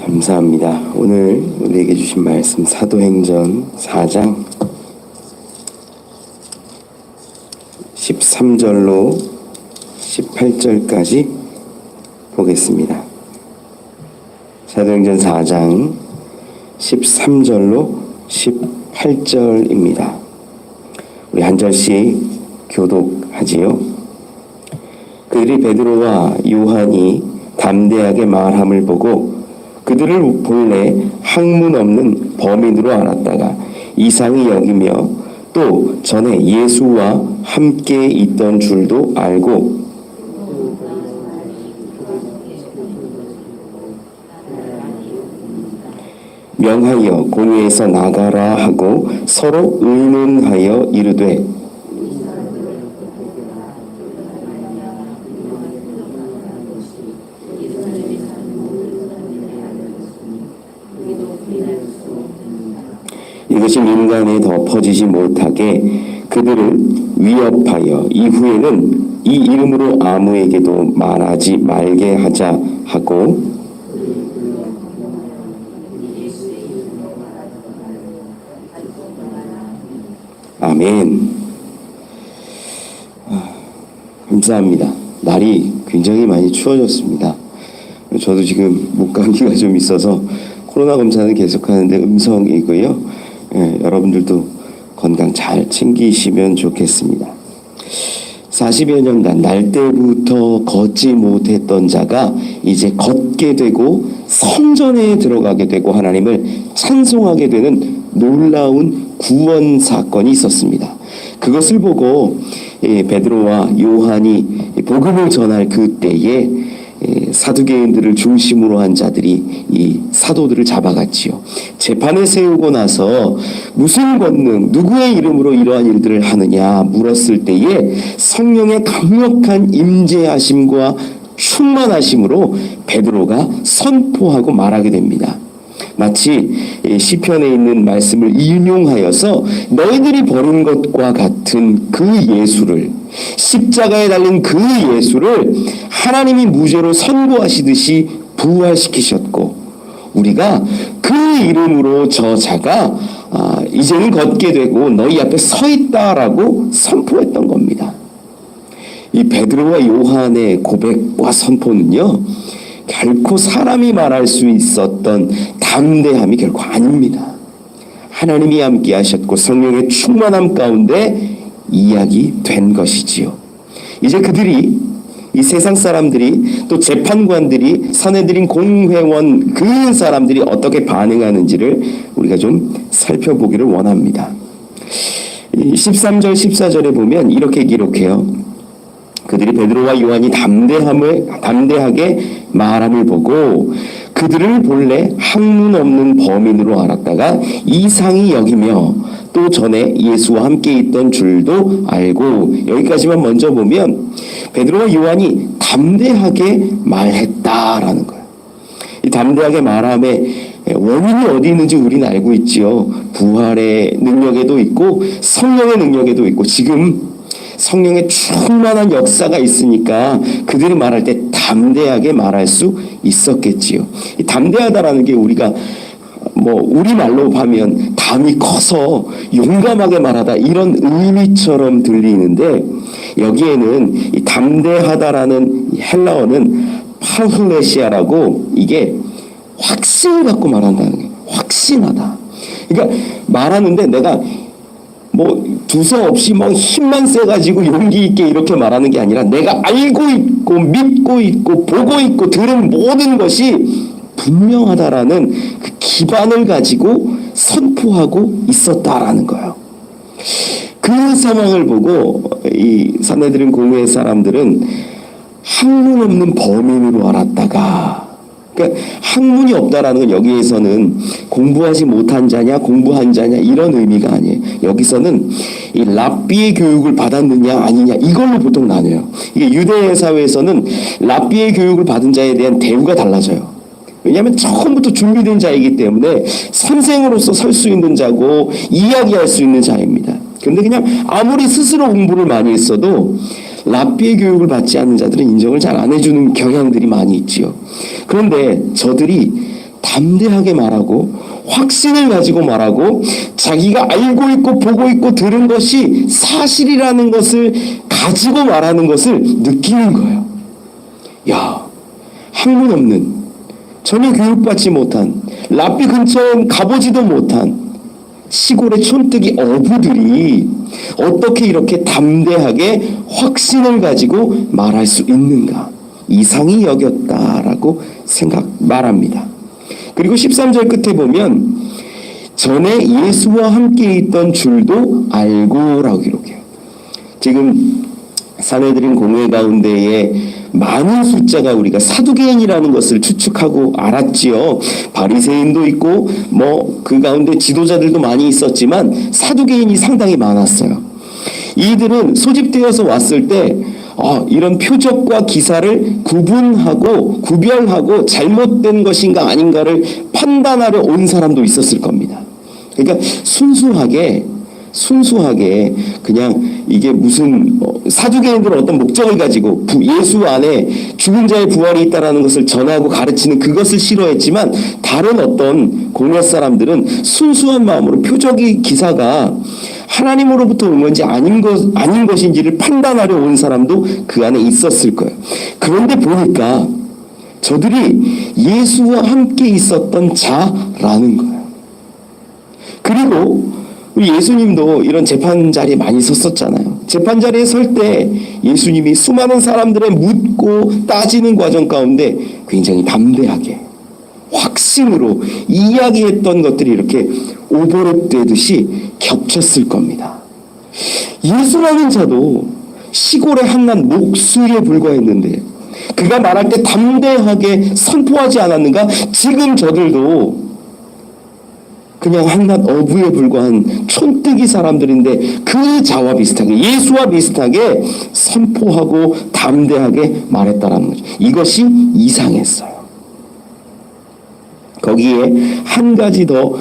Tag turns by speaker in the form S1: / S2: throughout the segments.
S1: 감사합니다. 오늘 우리에게 주신 말씀 사도행전 4장 13절로 18절까지 보겠습니다. 사도행전 4장 13절로 18절입니다. 우리 한 절씩 교독하지요. 그들이 베드로와 요한이 담대하게 말함을 보고 그들을 본래 학문 없는 범인으로 알았다가 이상히 여기며 또 전에 예수와 함께 있던 줄도 알고 명하여 공회에서 나가라 하고 서로 의논하여 이르되 이것이 민간에 덮어지지 못하게 그들을 위협하여 이후에는 이 이름으로 아무에게도 말하지 말게 하자 하고 아멘. 감사합니다. 날이 굉장히 많이 추워졌습니다. 저도 지금 목감기가 좀 있어서 코로나 검사는 계속하는데 음성이고요. 여러분들도 건강 잘 챙기시면 좋겠습니다. 40여 년간 날 때부터 걷지 못했던 자가 이제 걷게 되고 성전에 들어가게 되고 하나님을 찬송하게 되는 놀라운 구원 사건이 있었습니다. 그것을 보고 베드로와 요한이 복음을 전할 그때에 사두개인들을 중심으로 한 자들이 이 사도들을 잡아갔지요. 재판에 세우고 나서 무슨 권능, 누구의 이름으로 이러한 일들을 하느냐 물었을 때에 성령의 강력한 임재하심과 충만하심으로 베드로가 선포하고 말하게 됩니다. 마치 시편에 있는 말씀을 인용하여서 너희들이 버린 것과 같은 그 예수를, 십자가에 달린 그 예수를 하나님이 무죄로 선고하시듯이 부활시키셨고 우리가 그 이름으로 저 자가 이제는 걷게 되고 너희 앞에 서 있다라고 선포했던 겁니다. 이 베드로와 요한의 고백과 선포는요 결코 사람이 말할 수 있었던 담대함이 결코 아닙니다. 하나님이 함께 하셨고 성령의 충만함 가운데 이야기된 것이지요. 이제 그들이 이 세상 사람들이 또 재판관들이 선해드린 공회원 그 사람들이 어떻게 반응하는지를 우리가 좀 살펴보기를 원합니다. 13절 14절에 보면 이렇게 기록해요. 그들이 베드로와 요한이 담대하게 말함을 보고 그들을 본래 학문 없는 범인으로 알았다가 이상히 여기며 또 전에 예수와 함께 있던 줄도 알고 여기까지만 먼저 보면 베드로와 요한이 담대하게 말했다라는 거예요. 이 담대하게 말함의 원인이 어디 있는지 우리는 알고 있지요. 부활의 능력에도 있고 성령의 능력에도 있고 지금 성령의 충만한 역사가 있으니까 그들이 말할 때 담대하게 말할 수 있었겠지요. 이 담대하다라는 게 우리가 우리말로 하면 담이 커서 용감하게 말하다 이런 의미처럼 들리는데 여기에는 이 담대하다라는 헬라어는 파흐레시아라고 이게 확신을 갖고 말한다는 거예요. 확신하다. 그러니까 말하는데 내가 두서없이 힘만 세가지고 용기 있게 이렇게 말하는 게 아니라 내가 알고 있고 믿고 있고 보고 있고 들은 모든 것이 분명하다라는 그 기반을 가지고 선포하고 있었다라는 거예요. 그 상황을 보고 이 산헤드린 공회의 사람들은 학문 없는 범인으로 알았다가 그러니까 학문이 없다라는 건 여기에서는 공부하지 못한 자냐 공부한 자냐 이런 의미가 아니에요. 여기서는 이 랍비의 교육을 받았느냐 아니냐 이걸로 보통 나눠요. 이게 유대 사회에서는 랍비의 교육을 받은 자에 대한 대우가 달라져요. 왜냐하면 처음부터 준비된 자이기 때문에 선생으로서 설 수 있는 자고 이야기할 수 있는 자입니다. 그런데 그냥 아무리 스스로 공부를 많이 했어도 랍비의 교육을 받지 않는 자들은 인정을 잘 안 해주는 경향들이 많이 있지요. 그런데 저들이 담대하게 말하고 확신을 가지고 말하고 자기가 알고 있고 보고 있고 들은 것이 사실이라는 것을 가지고 말하는 것을 느끼는 거예요. 야, 학문 없는, 전혀 교육받지 못한, 랍비 근처에 가보지도 못한 시골의 촌뜨기 어부들이 어떻게 이렇게 담대하게 확신을 가지고 말할 수 있는가? 이상히 여겼다라고 말합니다. 그리고 13절 끝에 보면 전에 예수와 함께 있던 줄도 알고라고 기록해요. 지금 사내들인 공회 가운데에 많은 숫자가 우리가 사두개인이라는 것을 추측하고 알았지요. 바리새인도 있고 그 가운데 지도자들도 많이 있었지만 사두개인이 상당히 많았어요. 이들은 소집되어서 왔을 때 이런 표적과 기사를 구별하고 잘못된 것인가 아닌가를 판단하려 온 사람도 있었을 겁니다. 그러니까 순수하게 그냥 이게 무슨 사두개인들은 어떤 목적을 가지고 예수 안에 죽은 자의 부활이 있다라는 것을 전하고 가르치는 그것을 싫어했지만, 다른 어떤 공회 사람들은 순수한 마음으로 표적이 기사가 하나님으로부터 온 건지 아닌 것인지를 판단하려 온 사람도 그 안에 있었을 거예요. 그런데 보니까 저들이 예수와 함께 있었던 자라는 거예요. 그리고 우리 예수님도 이런 재판 자리에 많이 섰었잖아요. 재판 자리에 설 때 예수님이 수많은 사람들의 묻고 따지는 과정 가운데 굉장히 담대하게 확신으로 이야기했던 것들이 이렇게 오버랩되듯이 겹쳤을 겁니다. 예수라는 자도 시골의 한낱 목수에 불과했는데 그가 말할 때 담대하게 선포하지 않았는가? 지금 저들도 그냥 한낱 어부에 불과한 촌뜨기 사람들인데 그 자와 비슷하게, 예수와 비슷하게 선포하고 담대하게 말했다라는 거죠. 이것이 이상했어요. 거기에 한 가지 더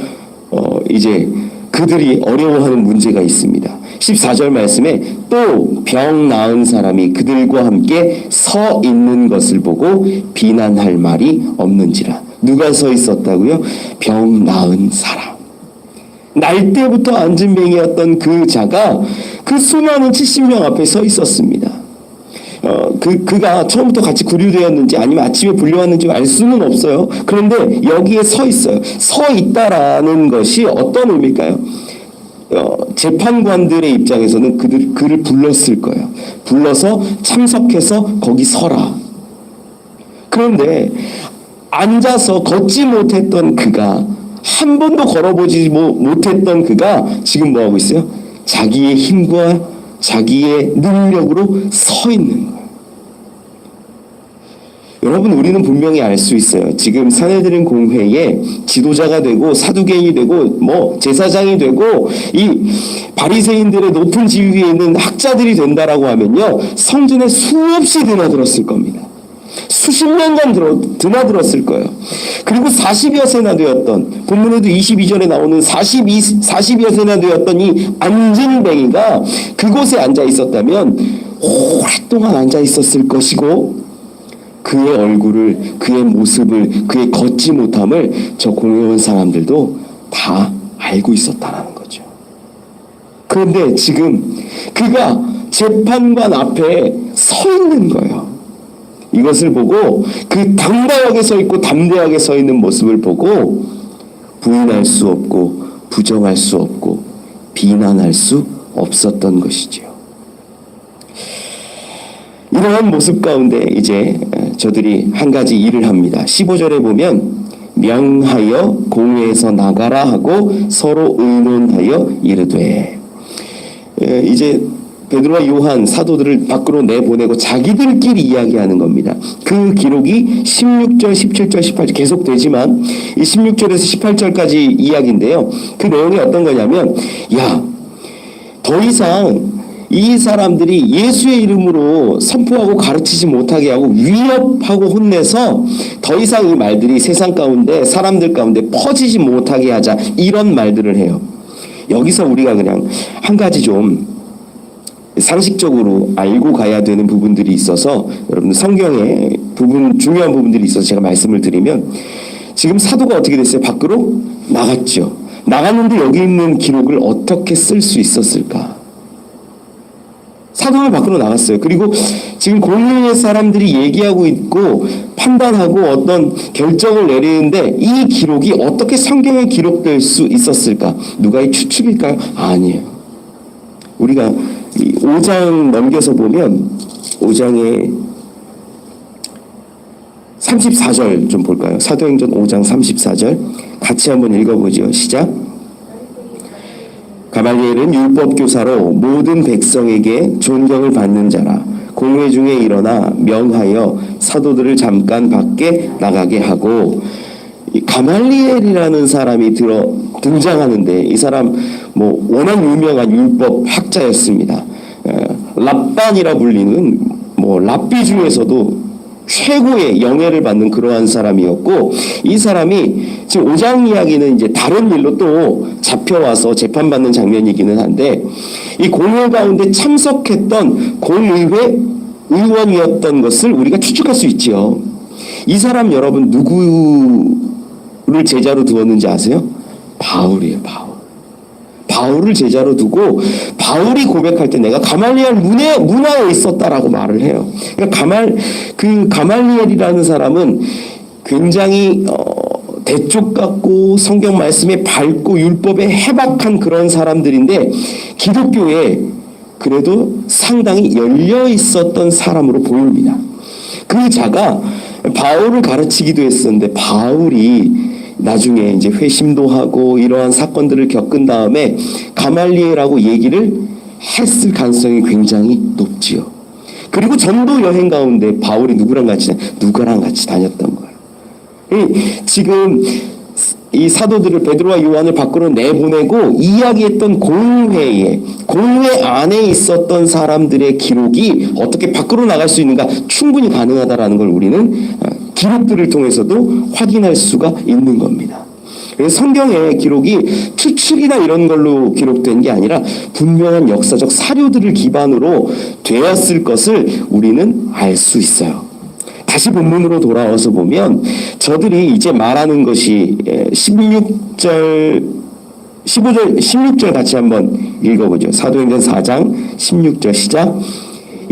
S1: 이제 그들이 어려워하는 문제가 있습니다. 14절 말씀에 또 병 나은 사람이 그들과 함께 서 있는 것을 보고 비난할 말이 없는지라. 누가 서 있었다고요? 병 나은 사람. 날 때부터 안진뱅이였던 그 자가 그 수많은 70명 앞에 서 있었습니다. 그가 처음부터 같이 구류되었는지 아니면 아침에 불려왔는지 알 수는 없어요. 그런데 여기에 서 있어요. 서 있다라는 것이 어떤 의미일까요? 재판관들의 입장에서는 그를 불렀을 거예요. 불러서 참석해서 거기 서라. 그런데 앉아서 걷지 못했던 그가, 한 번도 걸어보지 못했던 그가 지금 뭐하고 있어요? 자기의 힘과 자기의 능력으로 서 있는 거예요. 여러분, 우리는 분명히 알 수 있어요. 지금 사내들인 공회에 지도자가 되고 사두개인이 되고 제사장이 되고 이 바리새인들의 높은 지위에 있는 학자들이 된다라고 하면요, 성전에 수없이 드나들었을 겁니다. 수십 년간 드나들었을 거예요. 그리고 40여 세나 되었던, 본문에도 22절에 나오는 40여 세나 되었던 이 안진뱅이가 그곳에 앉아 있었다면 오랫동안 앉아 있었을 것이고, 그의 얼굴을, 그의 모습을, 그의 걷지 못함을 저 공회원 사람들도 다 알고 있었다는 거죠. 그런데 지금 그가 재판관 앞에 서 있는 거예요. 이것을 보고 그 당당하게 서 있고 담대하게 서 있는 모습을 보고 부인할 수 없고 부정할 수 없고 비난할 수 없었던 것이지요. 이러한 모습 가운데 이제 저들이 한 가지 일을 합니다. 15절에 보면 명하여 공회에서 나가라 하고 서로 의논하여 이르되, 이제 베드로와 요한 사도들을 밖으로 내보내고 자기들끼리 이야기하는 겁니다. 그 기록이 16절, 17절, 18절 계속 되지만 이 16절에서 18절까지 이야기인데요. 그 내용이 어떤 거냐면, 더 이상 이 사람들이 예수의 이름으로 선포하고 가르치지 못하게 하고 위협하고 혼내서 더 이상 이 말들이 세상 가운데, 사람들 가운데 퍼지지 못하게 하자, 이런 말들을 해요. 여기서 우리가 그냥 한 가지 좀 상식적으로 알고 가야 되는 부분들이 있어서, 여러분 성경에 중요한 부분들이 있어서 제가 말씀을 드리면, 지금 사도가 어떻게 됐어요? 밖으로 나갔죠. 나갔는데 여기 있는 기록을 어떻게 쓸 수 있었을까? 사도는 밖으로 나갔어요. 그리고 지금 공회의 사람들이 얘기하고 있고 판단하고 어떤 결정을 내리는데 이 기록이 어떻게 성경에 기록될 수 있었을까? 누가의 추측일까요? 아니에요. 우리가 5장 넘겨서 보면 5장에 34절 좀 볼까요? 사도행전 5장 34절 같이 한번 읽어보죠. 시작. 가말리엘은 율법교사로 모든 백성에게 존경을 받는 자라. 공회 중에 일어나 명하여 사도들을 잠깐 밖에 나가게 하고, 이 가말리엘이라는 사람이 등장하는데 이 사람 뭐 워낙 유명한 율법 학자였습니다. 랍반이라 불리는 뭐 랍비 중에서도 최고의 영예를 받는 그러한 사람이었고, 이 사람이 지금 5장 이야기는 이제 다른 일로 또 잡혀와서 재판받는 장면이기는 한데, 이 공회 가운데 참석했던 공의회 의원이었던 것을 우리가 추측할 수 있죠. 이 사람 여러분 누구를 제자로 두었는지 아세요? 바울이에요. 바울을 제자로 두고 바울이 고백할 때 내가 가말리엘 문화에 있었다라고 말을 해요. 그러니까 가말리엘이라는 사람은 굉장히 대쪽 같고 성경 말씀에 밝고 율법에 해박한 그런 사람들인데 기독교에 그래도 상당히 열려 있었던 사람으로 보입니다. 그 자가 바울을 가르치기도 했었는데 바울이 나중에 이제 회심도 하고 이러한 사건들을 겪은 다음에 가말리엘하고 얘기를 했을 가능성이 굉장히 높지요. 그리고 전도 여행 가운데 바울이 누구랑 같이 다녔던 거예요. 지금 이 사도들을 베드로와 요한을 밖으로 내보내고 이야기했던 공회 안에 있었던 사람들의 기록이 어떻게 밖으로 나갈 수 있는가 충분히 가능하다라는 걸 우리는 기록들을 통해서도 확인할 수가 있는 겁니다. 그래서 성경의 기록이 추측이나 이런 걸로 기록된 게 아니라 분명한 역사적 사료들을 기반으로 되었을 것을 우리는 알 수 있어요. 다시 본문으로 돌아와서 보면 저들이 이제 말하는 것이 16절 같이 한번 읽어보죠. 사도행전 4장 16절 시작.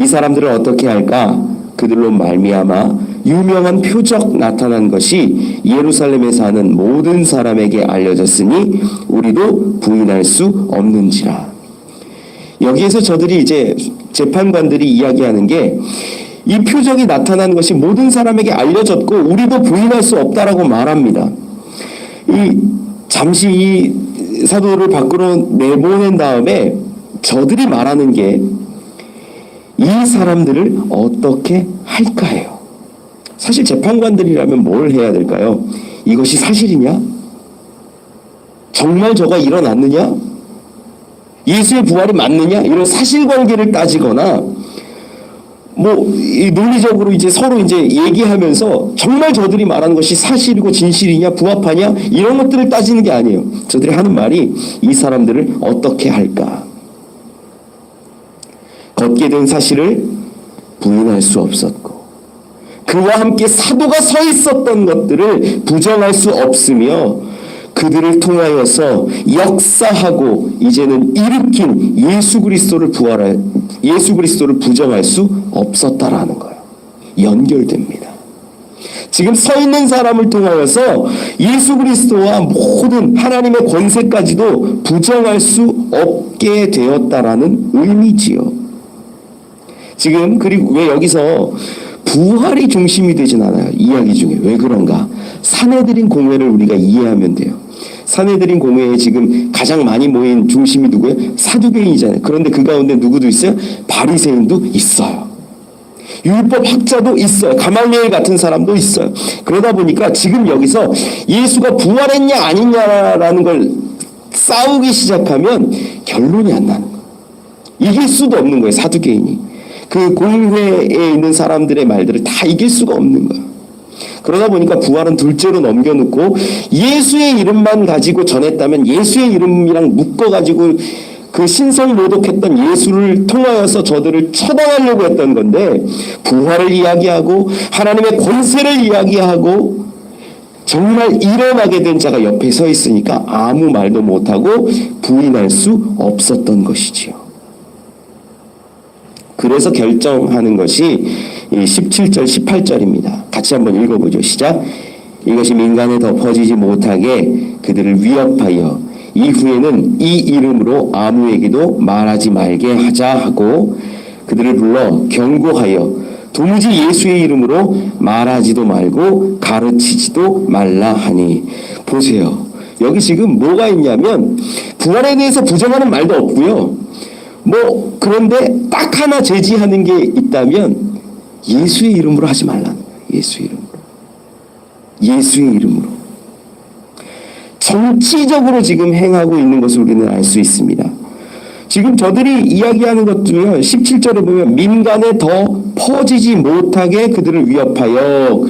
S1: 이 사람들을 어떻게 할까? 그들로 말미암아 유명한 표적 나타난 것이 예루살렘에 사는 모든 사람에게 알려졌으니 우리도 부인할 수 없는지라. 여기에서 저들이 이제 재판관들이 이야기하는 게 이 표적이 나타난 것이 모든 사람에게 알려졌고 우리도 부인할 수 없다라고 말합니다. 잠시 이 사도를 밖으로 내보낸 다음에 저들이 말하는 게 이 사람들을 어떻게 할까요? 사실 재판관들이라면 뭘 해야 될까요? 이것이 사실이냐? 정말 저가 일어났느냐? 예수의 부활이 맞느냐? 이런 사실관계를 따지거나 논리적으로 이제 서로 이제 얘기하면서 정말 저들이 말하는 것이 사실이고 진실이냐, 부합하냐 이런 것들을 따지는 게 아니에요. 저들이 하는 말이 이 사람들을 어떻게 할까? 걷게 된 사실을 부인할 수 없었고 그와 함께 사도가 서 있었던 것들을 부정할 수 없으며 그들을 통하여서 역사하고 이제는 일으킨 예수 그리스도를 부정할 수 없었다라는 거예요. 연결됩니다. 지금 서 있는 사람을 통하여서 예수 그리스도와 모든 하나님의 권세까지도 부정할 수 없게 되었다라는 의미지요. 지금 그리고 왜 여기서 부활이 중심이 되진 않아요. 이야기 중에. 왜 그런가? 산헤드린 공회를 우리가 이해하면 돼요. 산헤드린 공회에 지금 가장 많이 모인 중심이 누구예요? 사두개인이잖아요. 그런데 그 가운데 누구도 있어요? 바리새인도 있어요. 율법 학자도 있어요. 가말리엘 같은 사람도 있어요. 그러다 보니까 지금 여기서 예수가 부활했냐 아니냐라는 걸 싸우기 시작하면 결론이 안 나는 거예요. 이길 수도 없는 거예요. 사두개인이. 그 공회에 있는 사람들의 말들을 다 이길 수가 없는 거예요. 그러다 보니까 부활은 둘째로 넘겨놓고 예수의 이름만 가지고 전했다면 예수의 이름이랑 묶어가지고 그 신성모독했던 예수를 통하여서 저들을 처단하려고 했던 건데 부활을 이야기하고 하나님의 권세를 이야기하고 정말 일어나게 된 자가 옆에 서 있으니까 아무 말도 못하고 부인할 수 없었던 것이지요. 그래서 결정하는 것이 17절, 18절입니다. 같이 한번 읽어보죠. 시작. 이것이 민간에 더 퍼지지 못하게 그들을 위협하여 이후에는 이 이름으로 아무에게도 말하지 말게 하자 하고 그들을 불러 경고하여 도무지 예수의 이름으로 말하지도 말고 가르치지도 말라 하니. 보세요. 여기 지금 뭐가 있냐면 부활에 대해서 부정하는 말도 없고요. 그런데 딱 하나 제지하는 게 있다면 예수의 이름으로 하지 말라는 거예요. 예수의 이름으로. 예수의 이름으로. 정치적으로 지금 행하고 있는 것을 우리는 알 수 있습니다. 지금 저들이 이야기하는 것도요. 17절에 보면 민간에 더 퍼지지 못하게 그들을 위협하여,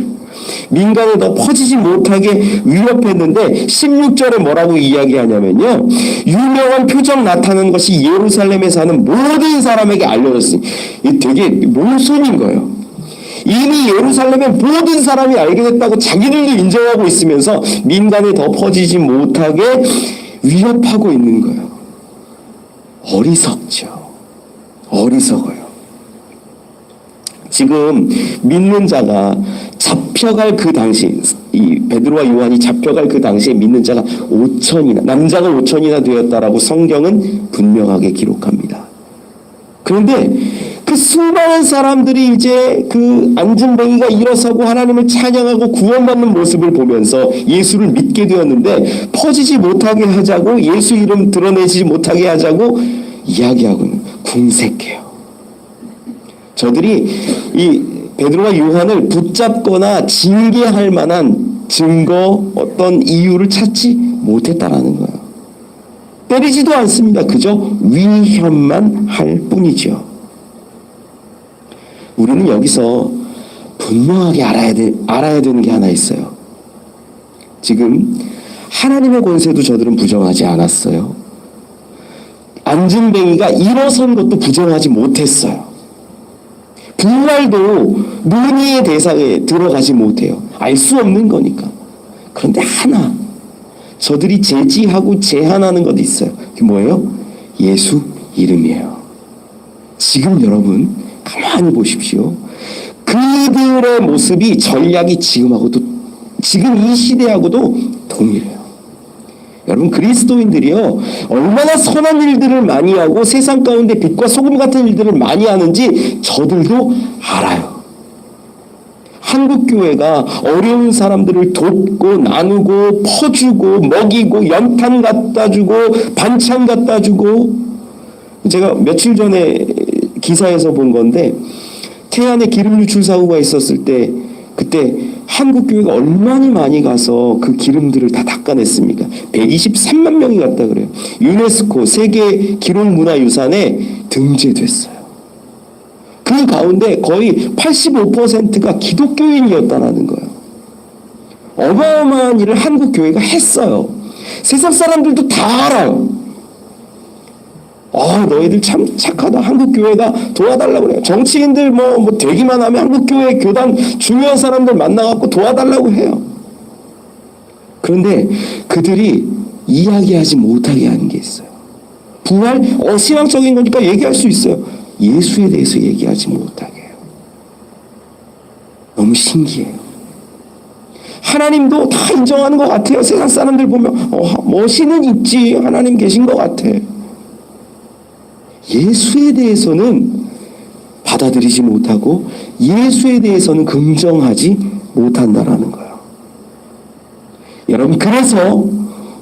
S1: 민간에 더 퍼지지 못하게 위협했는데 16절에 뭐라고 이야기하냐면요. 유명한 표적 나타나는 것이 예루살렘에 사는 모든 사람에게 알려졌으니, 이게 되게 모순인 거예요. 이미 예루살렘의 모든 사람이 알게 됐다고 자기들도 인정하고 있으면서 민간에 더 퍼지지 못하게 위협하고 있는 거예요. 어리석죠. 어리석어요. 지금 믿는 자가 잡혀갈 그 당시, 이 베드로와 요한이 잡혀갈 그 당시에 믿는 자가 5천이나, 남자가 5천이나 되었다라고 성경은 분명하게 기록합니다. 그런데 그 수많은 사람들이 이제 그 안진뱅이가 일어서고 하나님을 찬양하고 구원받는 모습을 보면서 예수를 믿게 되었는데 퍼지지 못하게 하자고, 예수 이름 드러내지 못하게 하자고 이야기하고 있는, 궁색해요. 저들이 이 베드로와 요한을 붙잡거나 징계할 만한 증거, 어떤 이유를 찾지 못했다라는 거예요. 때리지도 않습니다. 그저 위협만 할 뿐이죠. 우리는 여기서 분명하게 알아야 되는 게 하나 있어요. 지금 하나님의 권세도 저들은 부정하지 않았어요. 안진뱅이가 일어선 것도 부정하지 못했어요. 부활도 논의의 대상에 들어가지 못해요. 알 수 없는 거니까. 그런데 하나, 저들이 제지하고 제한하는 것도 있어요. 그게 뭐예요? 예수 이름이에요. 지금 여러분 가만히 보십시오. 그들의 모습이, 전략이 지금하고도, 지금 이 시대하고도 동일해요. 여러분, 그리스도인들이요, 얼마나 선한 일들을 많이 하고 세상 가운데 빛과 소금 같은 일들을 많이 하는지 저들도 알아요. 한국교회가 어려운 사람들을 돕고 나누고 퍼주고 먹이고 연탄 갖다 주고 반찬 갖다 주고, 제가 며칠 전에 기사에서 본 건데, 태안에 기름 유출 사고가 있었을 때 그때 한국교회가 얼마나 많이 가서 그 기름들을 다 닦아냈습니까? 123만 명이 갔다 그래요. 유네스코 세계 기록문화유산에 등재됐어요. 그 가운데 거의 85%가 기독교인이었다는 거예요. 어마어마한 일을 한국교회가 했어요. 세상 사람들도 다 알아요. 너희들 참 착하다. 한국교회가 도와달라고 그래요. 정치인들 뭐 되기만 하면 한국교회 교단 중요한 사람들 만나갖고 도와달라고 해요. 그런데 그들이 이야기하지 못하게 하는 게 있어요. 부활, 신앙적인 거니까 얘기할 수 있어요. 예수에 대해서 얘기하지 못하게 해요. 너무 신기해요. 하나님도 다 인정하는 것 같아요. 세상 사람들 보면 멋있는 있지. 하나님 계신 것 같아. 예수에 대해서는 받아들이지 못하고 예수에 대해서는 긍정하지 못한다라는 거예요. 여러분, 그래서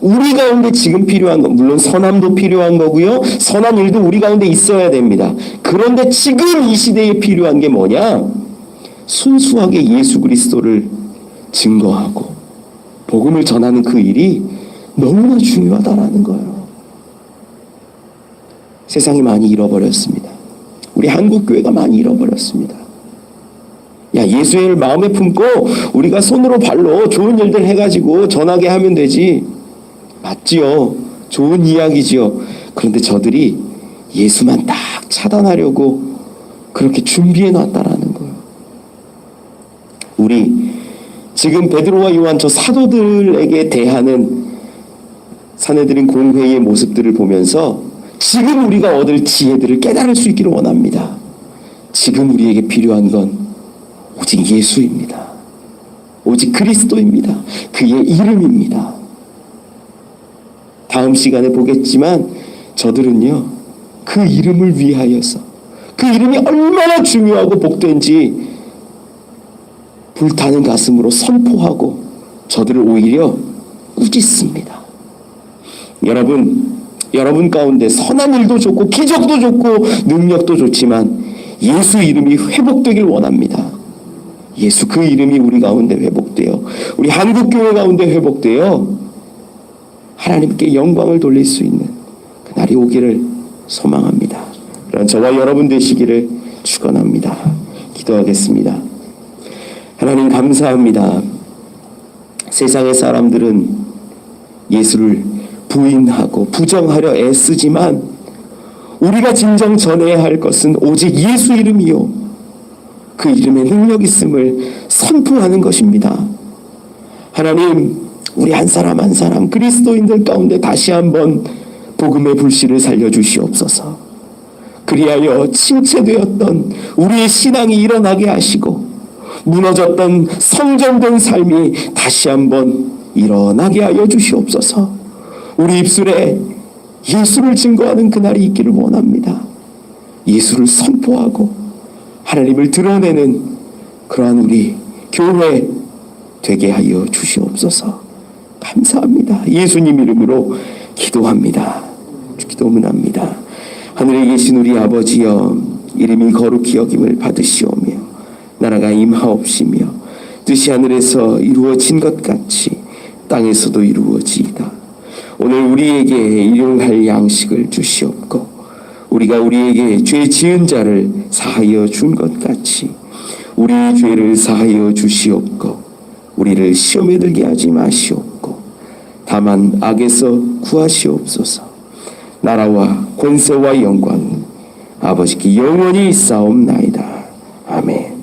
S1: 우리 가운데 지금 필요한 건, 물론 선함도 필요한 거고요. 선한 일도 우리 가운데 있어야 됩니다. 그런데 지금 이 시대에 필요한 게 뭐냐? 순수하게 예수 그리스도를 증거하고 복음을 전하는 그 일이 너무나 중요하다라는 거예요. 세상이 많이 잃어버렸습니다. 우리 한국교회가 많이 잃어버렸습니다. 예수를 마음에 품고 우리가 손으로 발로 좋은 일들 해가지고 전하게 하면 되지. 맞지요. 좋은 이야기지요. 그런데 저들이 예수만 딱 차단하려고 그렇게 준비해 놨다라는 거예요. 우리 지금 베드로와 요한 저 사도들에게 대하는 사내들인 공회의 모습들을 보면서 지금 우리가 얻을 지혜들을 깨달을 수 있기를 원합니다. 지금 우리에게 필요한 건 오직 예수입니다. 오직 그리스도입니다. 그의 이름입니다. 다음 시간에 보겠지만 저들은요, 그 이름을 위하여서 그 이름이 얼마나 중요하고 복된지 불타는 가슴으로 선포하고 저들을 오히려 꾸짖습니다. 여러분 가운데 선한 일도 좋고 기적도 좋고 능력도 좋지만 예수 이름이 회복되길 원합니다. 예수 그 이름이 우리 가운데 회복되어 우리 한국교회 가운데 회복되어 하나님께 영광을 돌릴 수 있는 그날이 오기를 소망합니다. 그런 저와 여러분 되시기를 축원합니다. 기도하겠습니다. 하나님 감사합니다. 세상의 사람들은 예수를 부인하고 부정하려 애쓰지만 우리가 진정 전해야 할 것은 오직 예수 이름이요 그 이름에 능력 있음을 선포하는 것입니다. 하나님, 우리 한 사람 한 사람 그리스도인들 가운데 다시 한번 복음의 불씨를 살려주시옵소서. 그리하여 침체되었던 우리의 신앙이 일어나게 하시고 무너졌던 성전된 삶이 다시 한번 일어나게 하여 주시옵소서. 우리 입술에 예수를 증거하는 그날이 있기를 원합니다. 예수를 선포하고 하나님을 드러내는 그러한 우리 교회 되게 하여 주시옵소서. 감사합니다. 예수님 이름으로 기도합니다. 기도문합니다. 하늘에 계신 우리 아버지여, 이름이 거룩히 여김을 받으시오며 나라가 임하옵시며 뜻이 하늘에서 이루어진 것 같이 땅에서도 이루어지이다. 오늘 우리에게 일용할 양식을 주시옵고 우리가 우리에게 죄 지은 자를 사하여 준 것 같이 우리의 죄를 사하여 주시옵고 우리를 시험에 들게 하지 마시옵고 다만 악에서 구하시옵소서. 나라와 권세와 영광이 아버지께 영원히 있사옵나이다. 아멘.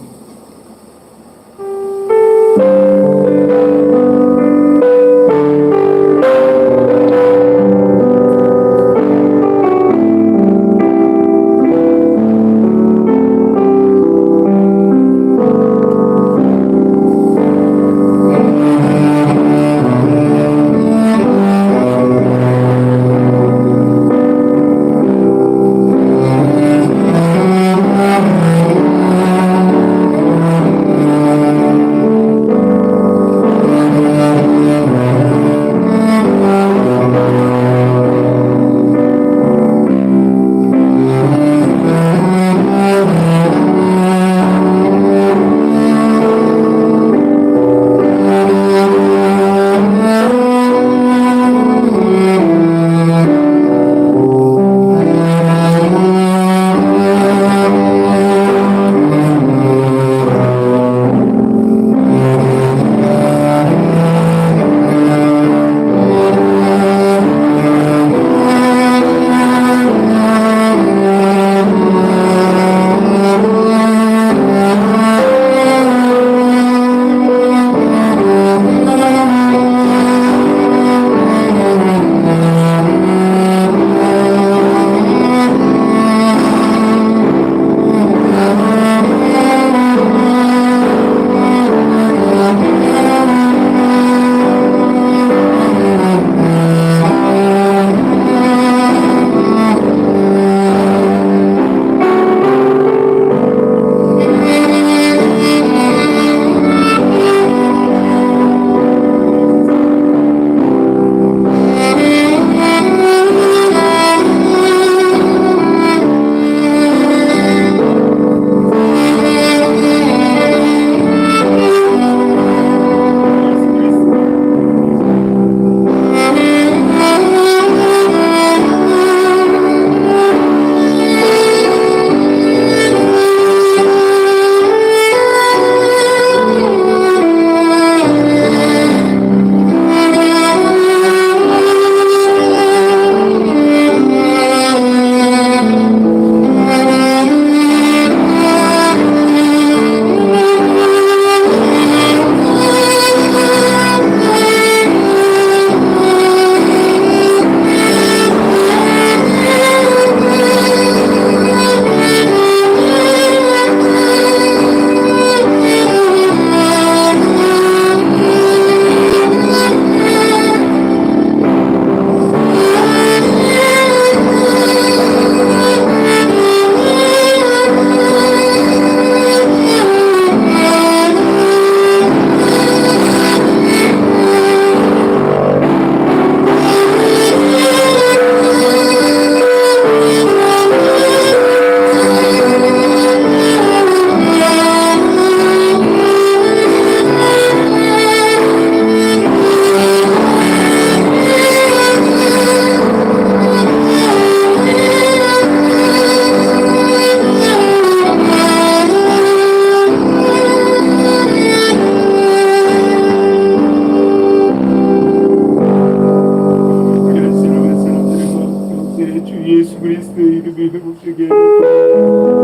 S2: 그리스도의 이름이 회복되게 하소서.